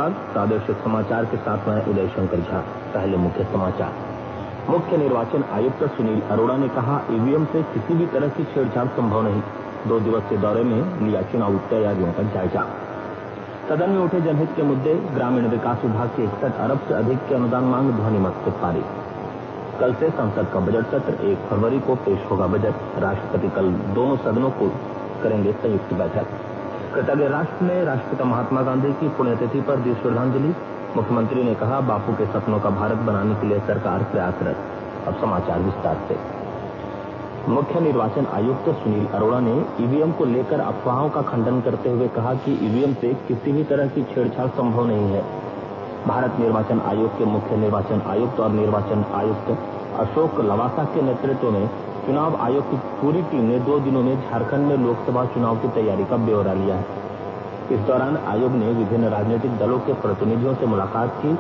नमस्कार। प्रादेशिक समाचार के साथ मैं उदय शंकर झा। पहले मुख्य समाचार। मुख्य निर्वाचन आयुक्त सुनील अरोड़ा ने कहा, ईवीएम से किसी भी तरह की छेड़छाड़ संभव नहीं। 2 दिवसीय दौरे में लिया चुनाव तैयारियों का जायजा। सदन में उठे जनहित के मुद्दे। ग्रामीण विकास विभाग की 61 अरब से अधिक की अनुदान मांग ध्वनिमत से पारित। कल से संसद का बजट सत्र। 1 फरवरी को पेश होगा बजट। राष्ट्रपति कल दोनों सदनों को करेंगे संयुक्त बैठक। कृतज्ञ राष्ट्र ने राष्ट्रपिता महात्मा गांधी की पुण्यतिथि पर दी श्रद्धांजलि। मुख्यमंत्री ने कहा, बापू के सपनों का भारत बनाने के लिए सरकार प्रयासरत। अब समाचार विस्तार से। मुख्य निर्वाचन आयुक्त सुनील अरोड़ा ने ईवीएम को लेकर अफवाहों का खंडन करते हुए कहा कि ईवीएम से किसी भी तरह की छेड़छाड़ संभव नहीं है। भारत निर्वाचन आयोग के मुख्य निर्वाचन आयुक्त और निर्वाचन आयुक्त अशोक लवासा के नेतृत्व में चुनाव आयोग की पूरी टीम ने 2 दिनों में झारखंड में लोकसभा चुनाव की तैयारी का ब्यौरा लिया है। इस दौरान आयोग ने विभिन्न राजनीतिक दलों के प्रतिनिधियों से मुलाकात की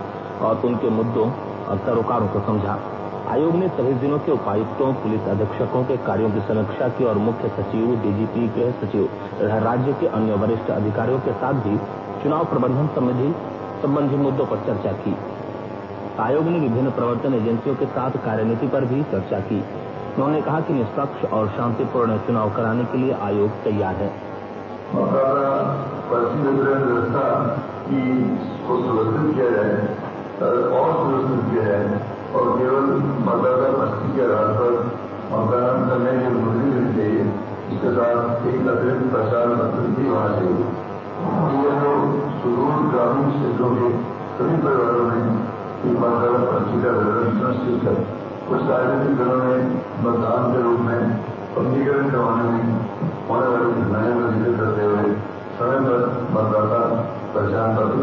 और उनके मुद्दों और सरोकारों को समझा। आयोग ने सभी जिलों के उपायुक्तों, पुलिस अधीक्षकों के कार्यों की समीक्षा की और मुख्य सचिव, डीजीपी, गृह सचिव तथा राज्य के अन्य वरिष्ठ अधिकारियों के साथ भी चुनाव प्रबंधन संबंधी मुद्दों पर चर्चा की। आयोग ने विभिन्न प्रवर्तन एजेंसियों के साथ कार्यनीति पर भी चर्चा की। उन्होंने कहा कि निष्पक्ष और शांतिपूर्ण चुनाव कराने के लिए आयोग तैयार है। पर्ची वितरण व्यवस्था की को सुरक्षित किया जाए और सुरक्षित किया जाए और केवल मतदाता पर्ची के आधार पर मतदान करने की अनुमति मिलनी चाहिए। इसके साथ एक अतिरिक्त प्रचार पत्र भी होना चाहिए। ये जो सुदूर ग्रामीण क्षेत्रों के सभी परिवारों में मतदाता पर्ची का वितरण सुनिश्चित है। कुछ राजनीतिक दलों ने मतदान के रूप में पंजीकरण करवाने में होने वाली घटनाएं का जिक्र करते हुए समय पर मतदाता पहचान पत्र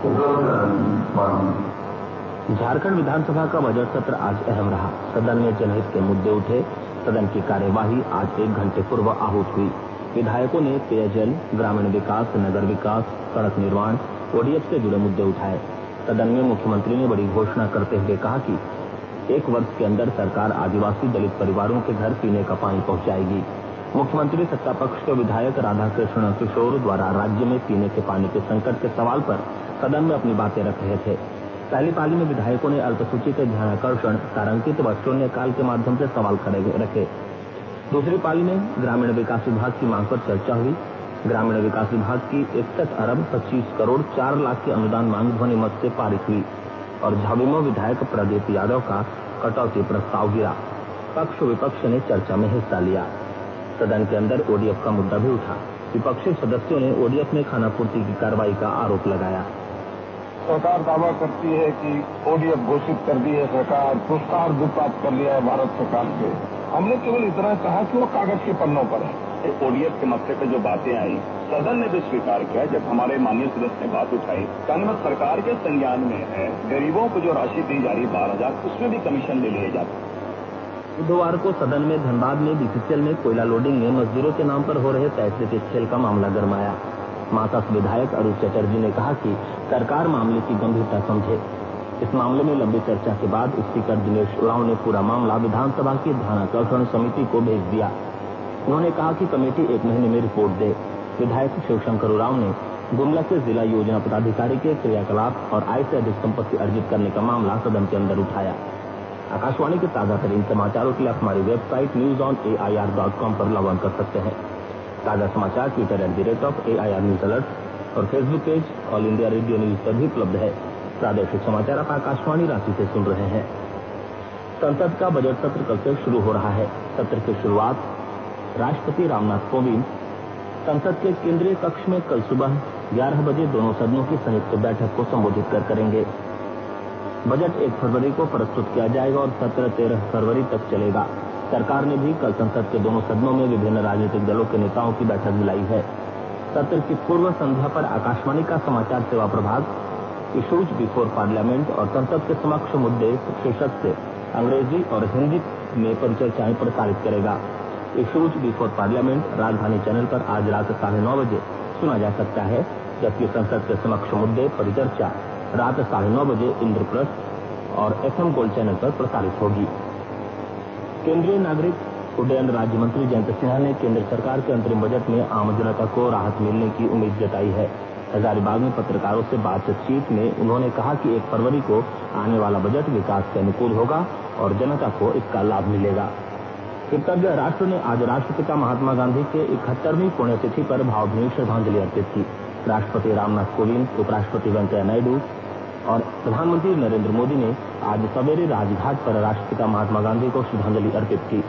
उपलब्ध कराने की मांग। झारखंड विधानसभा का बजट सत्र आज अहम रहा। सदन में जनहित के मुद्दे उठे। सदन की कार्यवाही आज 1 घंटे पूर्व आहूत हुई। विधायकों ने पेयजल, ग्रामीण विकास, नगर विकास, सड़क निर्माण, ओडीएफ से जुड़े मुद्दे उठाए। सदन में मुख्यमंत्री ने बड़ी घोषणा करते हुए कहा कि 1 वर्ष के अंदर सरकार आदिवासी दलित परिवारों के घर पीने का पानी पहुंचाएगी। मुख्यमंत्री सत्ता पक्ष के विधायक राधाकृष्ण किशोर द्वारा राज्य में पीने के पानी के संकट के सवाल पर सदन में अपनी बातें रख रहे थे। पहली पाली में विधायकों ने अल्पसूची के ध्यानाकर्षण, तारांकित व शून्यकाल के माध्यम से सवाल खड़े रखे। दूसरी पाली में ग्रामीण विकास विभाग की मांग पर चर्चा हुई। ग्रामीण विकास विभाग की 61 अरब 25 करोड़ 4 लाख की अनुदान मांग ध्वनिमत से पारित हुई और झाविमो विधायक प्रदीप यादव का कटौती प्रस्ताव गिरा। पक्ष विपक्ष ने चर्चा में हिस्सा लिया। सदन के अंदर ओडीएफ का मुद्दा भी उठा। विपक्षी सदस्यों ने ओडीएफ में खानापूर्ति की कार्रवाई का आरोप लगाया। सरकार दावा करती है कि ओडीएफ घोषित कर दी है, सरकार पुरस्कार भी प्राप्त कर लिया है भारत सरकार से। हमने केवल इतना कहा कि वो कागज के पन्नों पर है। ओडीएफ के मसले पर जो बातें आई, सदन ने भी स्वीकार किया। जब हमारे माननीय सदस्य ने बात उठाई, कांग्रेस सरकार के संज्ञान में है गरीबों को जो राशि दी जा रही 12,000, उसमें भी कमीशन ले लिए जाते। बुधवार को सदन में धनबाद में बीपीसीएल में कोयला लोडिंग में मजदूरों के नाम पर हो रहे पैसे के खेल का मामला गरमाया। माकस विधायक अरुण चटर्जी ने कहा कि सरकार मामले की गंभीरता समझे। इस मामले में लंबी चर्चा के बाद स्पीकर दिनेश उरांव ने पूरा मामला विधानसभा की ध्यानाकर्षण समिति को भेज दिया। उन्होंने कहा कि कमेटी 1 महीने में रिपोर्ट दे। विधायक शिवशंकर उरांव ने गुमला के जिला योजना पदाधिकारी के क्रियाकलाप और आय से अधिक संपत्ति अर्जित करने का मामला सदन के अंदर उठाया। आकाशवाणी के ताजा तरीन समाचारों के लिए हमारी वेबसाइट newsonair.com पर लॉग ऑन कर सकते हैं। ताजा समाचार ट्विटर @AIR न्यूज अलर्ट और Facebook page all India radio news पर भी उपलब्ध है। प्रादेशिक समाचार आप आकाशवाणी रांची से सुन रहे हैं। संसद का बजट सत्र कल से शुरू हो रहा है। सत्र की शुरुआत राष्ट्रपति रामनाथ कोविंद संसद के केंद्रीय कक्ष में कल सुबह 11 बजे दोनों सदनों की संयुक्त बैठक को संबोधित कर करेंगे। बजट 1 फरवरी को प्रस्तुत किया जाएगा और सत्र 13 फरवरी तक चलेगा। सरकार ने भी कल संसद के दोनों सदनों में विभिन्न राजनीतिक दलों के नेताओं की बैठक बुलाई है। सत्र की पूर्व संध्या पर आकाशवाणी का समाचार सेवा प्रभाग इशूज बिफोर पार्लियामेंट और संसद के समक्ष मुद्दे शीर्षक से अंग्रेजी और हिंदी में परिचर्चाएं प्रसारित करेगा। इशूज बिफोर पार्लियामेंट राजधानी चैनल पर आज रात 9:30 बजे सुना जा सकता है, जबकि संसद के समक्ष मुद्दे परिचर्चा रात 9:30 बजे इंद्रप्रस्थ और FM गोल्ड चैनल पर प्रसारित होगी। केंद्रीय नागरिक उड्डयन राज्य मंत्री जयंत सिन्हा ने केंद्र सरकार के अंतरिम बजट में आम जनता को राहत मिलने की उम्मीद जताई है। हजारीबाग में पत्रकारों से बातचीत में उन्होंने कहा कि 1 फरवरी को आने वाला बजट विकास के अनुकूल होगा और जनता को इसका लाभ मिलेगा। कृतज्ञ राष्ट्र ने आज राष्ट्रपिता महात्मा गांधी के 71वीं पुण्यतिथि पर भावभीनी श्रद्धांजलि अर्पित की। राष्ट्रपति रामनाथ कोविंद, उपराष्ट्रपति वेंकैया नायडू और प्रधानमंत्री नरेंद्र मोदी ने आज सवेरे राजघाट पर राष्ट्रपिता महात्मा गांधी को श्रद्धांजलि अर्पित की।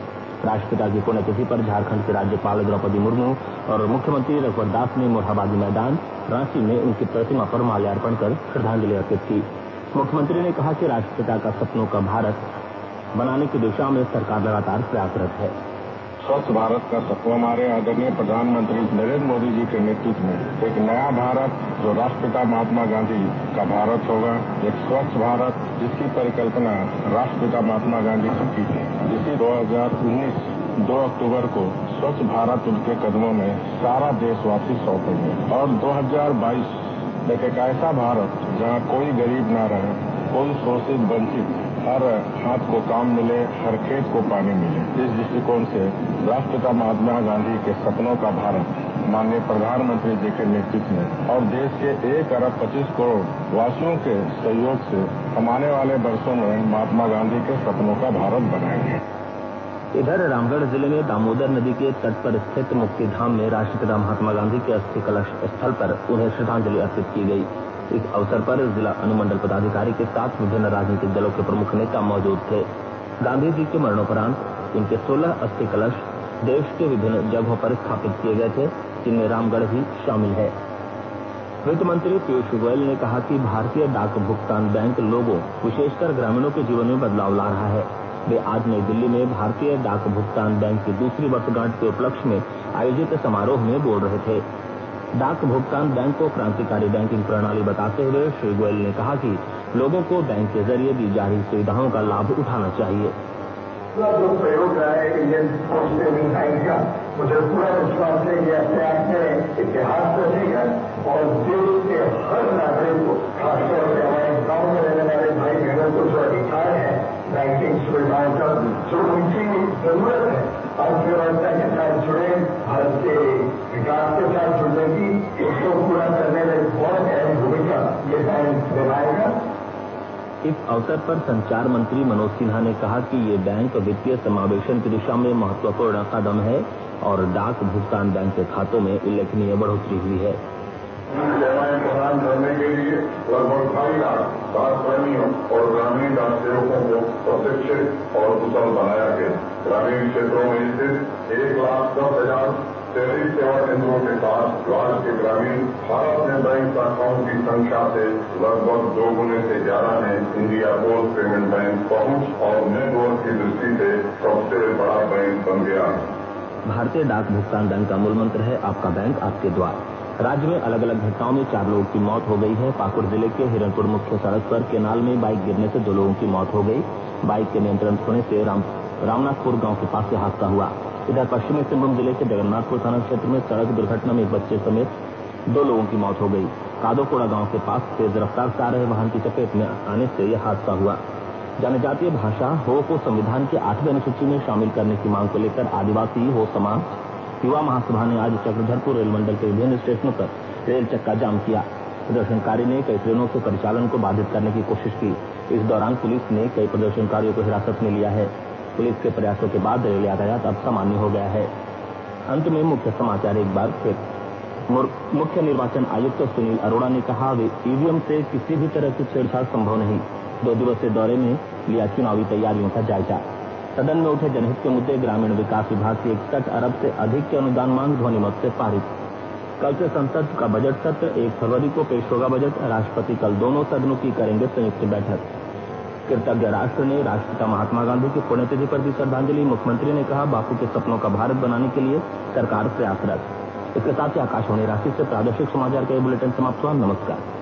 राष्ट्रपिता की पुण्यतिथि पर झारखंड की राज्यपाल द्रौपदी मुर्मू और मुख्यमंत्री रघुवर दास ने मोरहाबादी मैदान रांची में उनकी प्रतिमा पर माल्यार्पण कर श्रद्धांजलि अर्पित की। मुख्यमंत्री ने कहा कि राष्ट्रपिता का सपनों का भारत बनाने की दिशा में सरकार लगातार प्रयासरत है। स्वच्छ भारत का सपना हमारे आदरणीय प्रधानमंत्री नरेंद्र मोदी जी के नेतृत्व में एक नया भारत जो राष्ट्रपिता महात्मा गांधी का भारत होगा, एक स्वच्छ भारत जिसकी परिकल्पना राष्ट्रपिता महात्मा गांधी ने की थी, जिसे 2019 2 अक्टूबर को स्वच्छ भारत उनके कदमों में सारा देशवासी सौंपेंगे और 2022 एक ऐसा भारत जहां कोई गरीब ना रहे, कोई शोषित वंचित, हर हाथ को काम मिले, हर खेत को पानी मिले। इस दृष्टिकोण से राष्ट्रपिता महात्मा गांधी के सपनों का भारत माननीय प्रधानमंत्री जी के नेतृत्व में और देश के 1 अरब 25 करोड़ वासियों के सहयोग से हम आने वाले वर्षों में महात्मा गांधी के सपनों का भारत बनाएंगे। इधर रामगढ़ जिले में दामोदर नदी के तट पर स्थित मुक्तिधाम में राष्ट्रपिता महात्मा गांधी के अस्थि कलश स्थल पर उन्हें श्रद्धांजलि अर्पित की गई। इस अवसर पर जिला अनुमंडल पदाधिकारी के साथ विभिन्न राजनीतिक दलों के प्रमुख नेता मौजूद थे। गांधी जी के मरणोपरांत उनके 16 अस्थि कलश देश के विभिन्न जगहों पर स्थापित किए गए थे, जिनमें रामगढ़ भी शामिल है। वित्त मंत्री पीयूष गोयल ने कहा कि भारतीय डाक भुगतान बैंक लोगों, विशेषकर ग्रामीणों के जीवन में बदलाव ला रहा है। वे आज नई दिल्ली में भारतीय डाक भुगतान बैंक की दूसरी वर्षगांठ के उपलक्ष्य में आयोजित समारोह में बोल रहे थे। डाक भुगतान बैंक को क्रांतिकारी बैंकिंग प्रणाली बताते हुए श्री गोयल ने कहा कि लोगों को बैंक के जरिए दी जा रही सुविधाओं का लाभ उठाना चाहिए। जो प्रयोग रहा है इंडियन पोस्ट पेमेंट बैंक का, मुझे पूरा विश्वास है कि अपने आप में इतिहास रचेगा और देश के हर नागरिक को, खासतौर से हमारे गांव में रहने वाले भाई बहनों को जो अधिकार है बैंकिंग सुविधाओं का, जो उनकी जरूरत है अर्थव्यवस्था के साथ जुड़े, भारत के विकास के साथ जुड़ने की, उसको पूरा करने में बहुत अहम भूमिका ये बैंक निभाएगा। इस अवसर पर संचार मंत्री मनोज सिन्हा ने कहा कि ये बैंक वित्तीय समावेशन की दिशा में महत्वपूर्ण कदम है और डाक भुगतान बैंक के खातों में उल्लेखनीय बढ़ोतरी हुई है। सेवाएं प्रदान करने के लिए लगभग 2.5 लाख डाककर्मियों और ग्रामीण डाक सेवकों को प्रशिक्षित और कुशल बनाया गया। ग्रामीण क्षेत्रों में स्थित 1,10,000 टेली सेवा केंद्रों के साथ राज्य के ग्रामीण भारत में बैंक शाखाओं की संख्या से लगभग 2 गुने से ज्यादा है। इंडिया पोस्ट पेमेंट बैंक पहुंच और नेटवर्क की दृष्टि से सबसे बड़ा बैंक बन गया। भारतीय डाक भुगतान बैंक का मूल मंत्र है, आपका बैंक आपके द्वार। राज्य में अलग अलग घटनाओं में 4 लोगों की मौत हो गई है। पाकुड़ जिले के हिरणपुर मुख्य सड़क पर केनाल में बाइक गिरने से 2 लोगों की मौत हो गई। बाइक के नियंत्रण खोने से रामनाथपुर गांव के पास से हादसा हुआ। इधर पश्चिमी सिंहभूम जिले के जगन्नाथपुर थाना क्षेत्र में सड़क दुर्घटना में एक बच्चे समेत 2 लोगों की मौत हो गई। कादोकोड़ा गांव के पास तेज रफ्तार से आ रहे वाहन की चपेट में आने से यह हादसा हुआ। जनजातीय भाषा हो को संविधान के 8वें अनुसूची में शामिल करने की मांग को लेकर आदिवासी हो समाज युवा महासभा ने आज चक्रधरपुर रेल मंडल के विभिन्न स्टेशनों पर रेल चक्का जाम किया। प्रदर्शनकारी ने कई ट्रेनों के परिचालन को बाधित करने की कोशिश की। इस दौरान पुलिस ने कई प्रदर्शनकारियों को हिरासत में लिया है। पुलिस के प्रयासों के बाद रेल यातायात अब सामान्य हो गया है। अंत में मुख्य समाचार एक बार फिर। मुख्य निर्वाचन आयुक्त सुनील अरोड़ा ने कहा, ईवीएम से किसी भी तरह की छेड़छाड़ संभव नहीं। 2 दिवसीय दौरे में लिया चुनावी तैयारियों का जायजा। सदन में उठे जनहित के मुद्दे, ग्रामीण विकास विभाग की 61 अरब से अधिक के अनुदान मांग ध्वनिमत से पारित। कल से संसद का बजट सत्र, 1 फरवरी को पेश होगा बजट। राष्ट्रपति कल दोनों सदनों की करेंगे संयुक्त बैठक। कृतज्ञ राष्ट्र ने राष्ट्रपिता महात्मा गांधी की पुण्यतिथि पर दी श्रद्धांजलि। मुख्यमंत्री ने कहा, बापू के सपनों का भारत बनाने के लिए सरकार प्रयासरत। इसके साथ ही आकाशवाणी रांची से प्रादेशिक समाचार का ये बुलेटिन समाप्त हुआ। नमस्कार।